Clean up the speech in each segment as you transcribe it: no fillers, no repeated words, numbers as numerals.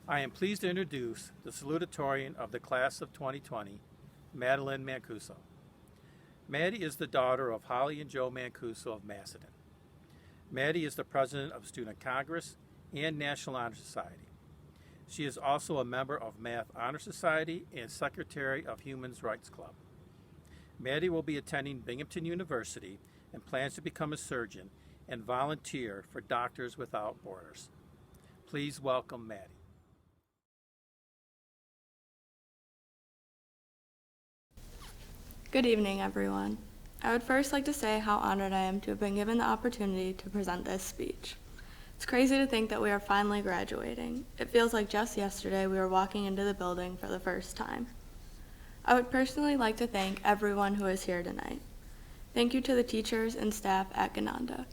I am pleased to introduce the Salutatorian of the Class of 2020, Madilyne Mancuso. Maddie is the daughter of Holly and Joe Mancuso of Macedon. Maddie is the President of Student Congress and National Honor Society. She is also a member of Math Honor Society and Secretary of Human Rights Club. Maddie will be attending Binghamton University and plans to become a surgeon and volunteer for Doctors Without Borders. Please welcome Maddie. Good evening, everyone. I would first like to say how honored I am to have been given the opportunity to present this speech. It's crazy to think that we are finally graduating. It feels like just yesterday we were walking into the building for the first time. I would personally like to thank everyone who is here tonight. Thank you to the teachers and staff at Gananda.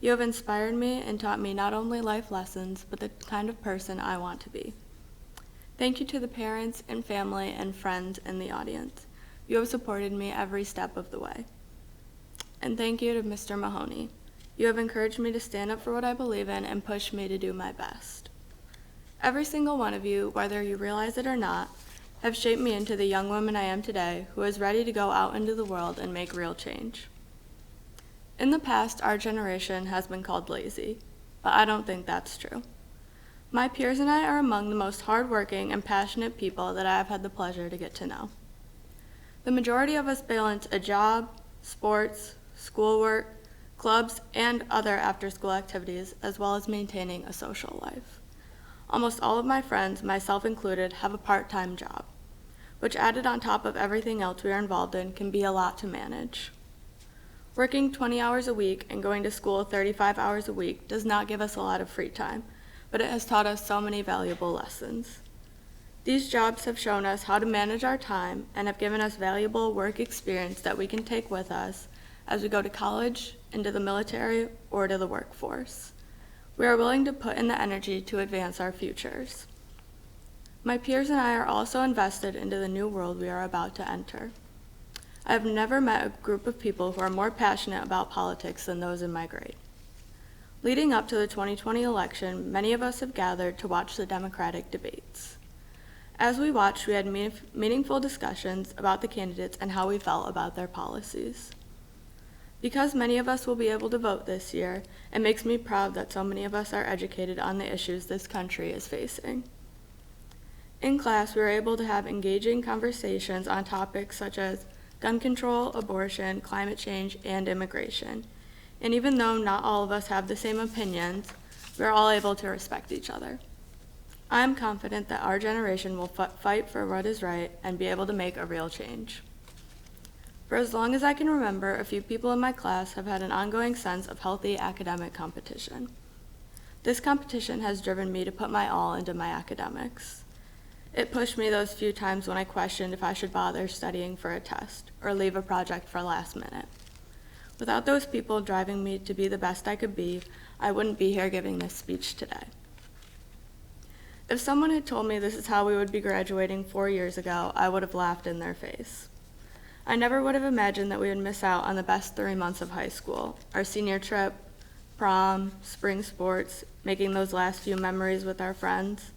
You have inspired me and taught me not only life lessons, but the kind of person I want to be. Thank you to the parents and family and friends in the audience. You have supported me every step of the way. And thank you to Mr. Mahoney. You have encouraged me to stand up for what I believe in and pushed me to do my best. Every single one of you, whether you realize it or not, have shaped me into the young woman I am today, who is ready to go out into the world and make real change. In the past, our generation has been called lazy, but I don't think that's true. My peers and I are among the most hardworking and passionate people that I have had the pleasure to get to know. The majority of us balance a job, sports, schoolwork, clubs, and other after-school activities, as well as maintaining a social life. Almost all of my friends, myself included, have a part-time job, which added on top of everything else we are involved in can be a lot to manage. Working 20 hours a week and going to school 35 hours a week does not give us a lot of free time, but it has taught us so many valuable lessons. These jobs have shown us how to manage our time and have given us valuable work experience that we can take with us as we go to college, into the military, or to the workforce. We are willing to put in the energy to advance our futures. My peers and I are also invested into the new world we are about to enter. I have never met a group of people who are more passionate about politics than those in my grade. Leading up to the 2020 election, many of us have gathered to watch the Democratic debates. As we watched, we had meaningful discussions about the candidates and how we felt about their policies. Because many of us will be able to vote this year, it makes me proud that so many of us are educated on the issues this country is facing. In class, we were able to have engaging conversations on topics such as gun control, abortion, climate change, and immigration. And even though not all of us have the same opinions, we are all able to respect each other. I am confident that our generation will fight for what is right and be able to make a real change. For as long as I can remember, a few people in my class have had an ongoing sense of healthy academic competition. This competition has driven me to put my all into my academics. It pushed me those few times when I questioned if I should bother studying for a test or leave a project for last minute. Without those people driving me to be the best I could be, I wouldn't be here giving this speech today. If someone had told me this is how we would be graduating 4 years ago, I would have laughed in their face. I never would have imagined that we would miss out on the best 3 months of high school, our senior trip, prom, spring sports, making those last few memories with our friends.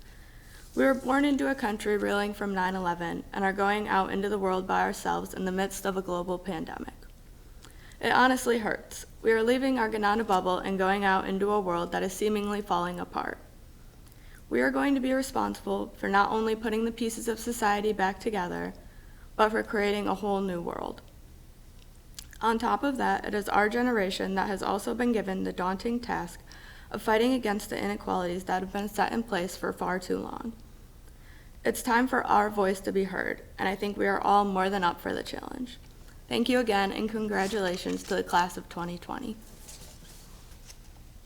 We were born into a country reeling from 9/11 and are going out into the world by ourselves in the midst of a global pandemic. It honestly hurts. We are leaving our Gananda bubble and going out into a world that is seemingly falling apart. We are going to be responsible for not only putting the pieces of society back together, but for creating a whole new world. On top of that, it is our generation that has also been given the daunting task of fighting against the inequalities that have been set in place for far too long. It's time for our voice to be heard, and I think we are all more than up for the challenge. Thank you again, and congratulations to the class of 2020.